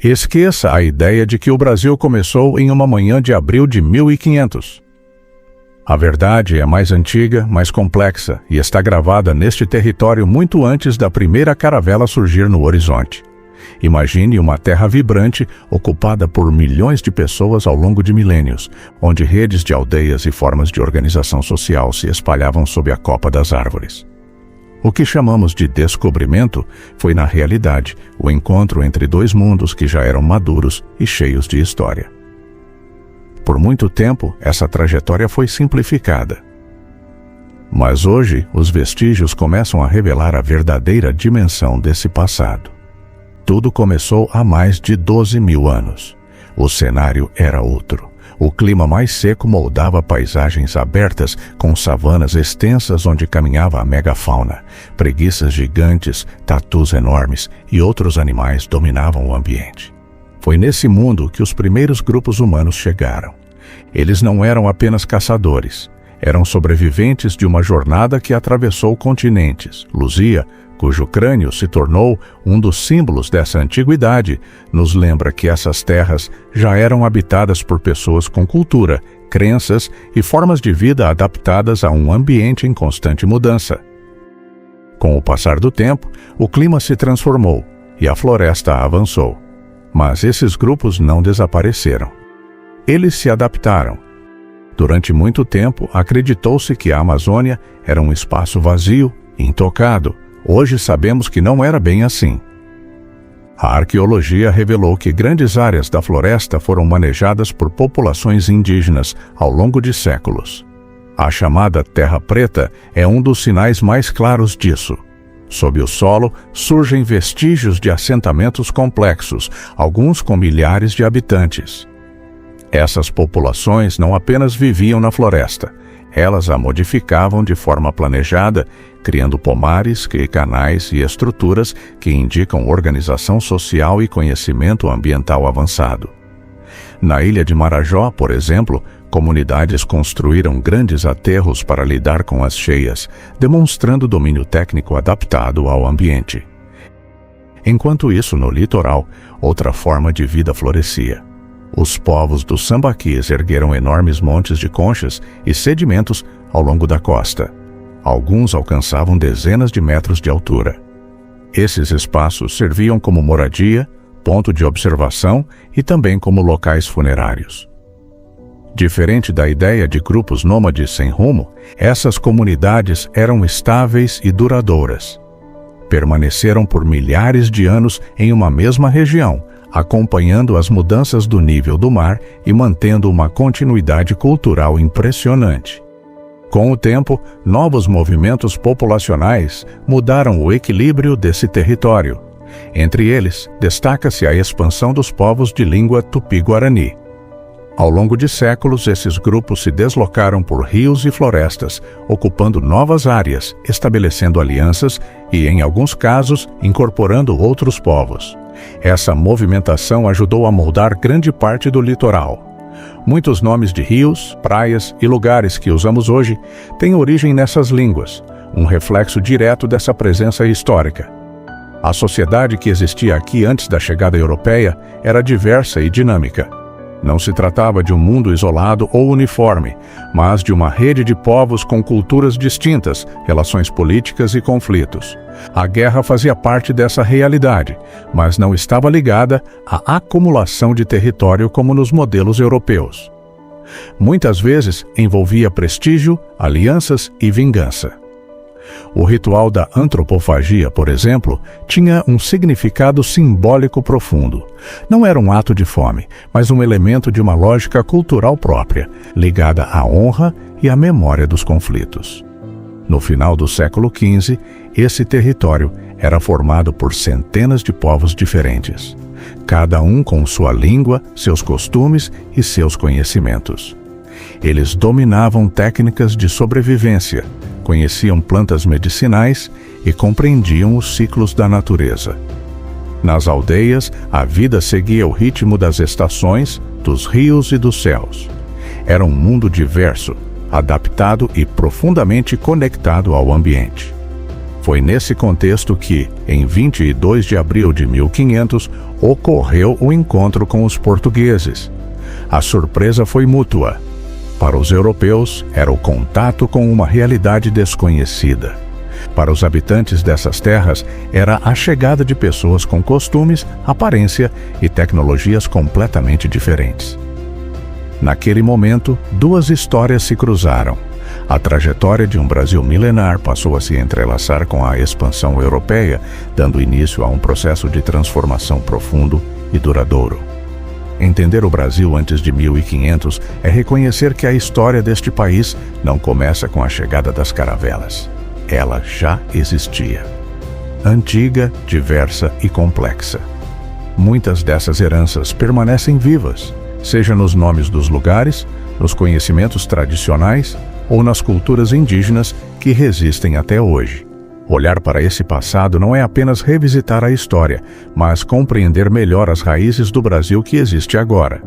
Esqueça a ideia de que o Brasil começou em uma manhã de abril de 1500. A verdade é mais antiga, mais complexa e está gravada neste território muito antes da primeira caravela surgir no horizonte. Imagine uma terra vibrante ocupada por milhões de pessoas ao longo de milênios, onde redes de aldeias e formas de organização social se espalhavam sob a copa das árvores. O que chamamos de descobrimento foi, na realidade, o encontro entre dois mundos que já eram maduros e cheios de história. Por muito tempo, essa trajetória foi simplificada. Mas hoje, os vestígios começam a revelar a verdadeira dimensão desse passado. Tudo começou há mais de 12.000 anos. O cenário era outro. O clima mais seco moldava paisagens abertas com savanas extensas onde caminhava a megafauna. Preguiças gigantes, tatus enormes e outros animais dominavam o ambiente. Foi nesse mundo que os primeiros grupos humanos chegaram. Eles não eram apenas caçadores. Eram sobreviventes de uma jornada que atravessou continentes. Luzia, cujo crânio se tornou um dos símbolos dessa antiguidade, nos lembra que essas terras já eram habitadas por pessoas com cultura, crenças e formas de vida adaptadas a um ambiente em constante mudança. Com o passar do tempo, o clima se transformou e a floresta avançou. Mas esses grupos não desapareceram. Eles se adaptaram. Durante muito tempo, acreditou-se que a Amazônia era um espaço vazio, intocado. Hoje sabemos que não era bem assim. A arqueologia revelou que grandes áreas da floresta foram manejadas por populações indígenas ao longo de séculos. A chamada Terra Preta é um dos sinais mais claros disso. Sob o solo, surgem vestígios de assentamentos complexos, alguns com milhares de habitantes. Essas populações não apenas viviam na floresta, elas a modificavam de forma planejada, criando pomares, canais e estruturas que indicam organização social e conhecimento ambiental avançado. Na ilha de Marajó, por exemplo, comunidades construíram grandes aterros para lidar com as cheias, demonstrando domínio técnico adaptado ao ambiente. Enquanto isso, no litoral, outra forma de vida florescia. Os povos dos sambaquis ergueram enormes montes de conchas e sedimentos ao longo da costa. Alguns alcançavam dezenas de metros de altura. Esses espaços serviam como moradia, ponto de observação e também como locais funerários. Diferente da ideia de grupos nômades sem rumo, essas comunidades eram estáveis e duradouras. Permaneceram por milhares de anos em uma mesma região, acompanhando as mudanças do nível do mar e mantendo uma continuidade cultural impressionante. Com o tempo, novos movimentos populacionais mudaram o equilíbrio desse território. Entre eles, destaca-se a expansão dos povos de língua tupi-guarani. Ao longo de séculos, esses grupos se deslocaram por rios e florestas, ocupando novas áreas, estabelecendo alianças e, em alguns casos, incorporando outros povos. Essa movimentação ajudou a moldar grande parte do litoral. Muitos nomes de rios, praias e lugares que usamos hoje têm origem nessas línguas, um reflexo direto dessa presença histórica. A sociedade que existia aqui antes da chegada europeia era diversa e dinâmica. Não se tratava de um mundo isolado ou uniforme, mas de uma rede de povos com culturas distintas, relações políticas e conflitos. A guerra fazia parte dessa realidade, mas não estava ligada à acumulação de território como nos modelos europeus. Muitas vezes envolvia prestígio, alianças e vingança. O ritual da antropofagia, por exemplo, tinha um significado simbólico profundo. Não era um ato de fome, mas um elemento de uma lógica cultural própria, ligada à honra e à memória dos conflitos. No final do século XV, esse território era formado por centenas de povos diferentes, cada um com sua língua, seus costumes e seus conhecimentos. Eles dominavam técnicas de sobrevivência, conheciam plantas medicinais e compreendiam os ciclos da natureza. Nas aldeias, a vida seguia o ritmo das estações, dos rios e dos céus. Era um mundo diverso, adaptado e profundamente conectado ao ambiente. Foi nesse contexto que, em 22 de abril de 1500, ocorreu o encontro com os portugueses. A surpresa foi mútua. Para os europeus, era o contato com uma realidade desconhecida. Para os habitantes dessas terras, era a chegada de pessoas com costumes, aparência e tecnologias completamente diferentes. Naquele momento, duas histórias se cruzaram. A trajetória de um Brasil milenar passou a se entrelaçar com a expansão europeia, dando início a um processo de transformação profundo e duradouro. Entender o Brasil antes de 1500 é reconhecer que a história deste país não começa com a chegada das caravelas. Ela já existia. Antiga, diversa e complexa. Muitas dessas heranças permanecem vivas, seja nos nomes dos lugares, nos conhecimentos tradicionais ou nas culturas indígenas que resistem até hoje. Olhar para esse passado não é apenas revisitar a história, mas compreender melhor as raízes do Brasil que existe agora.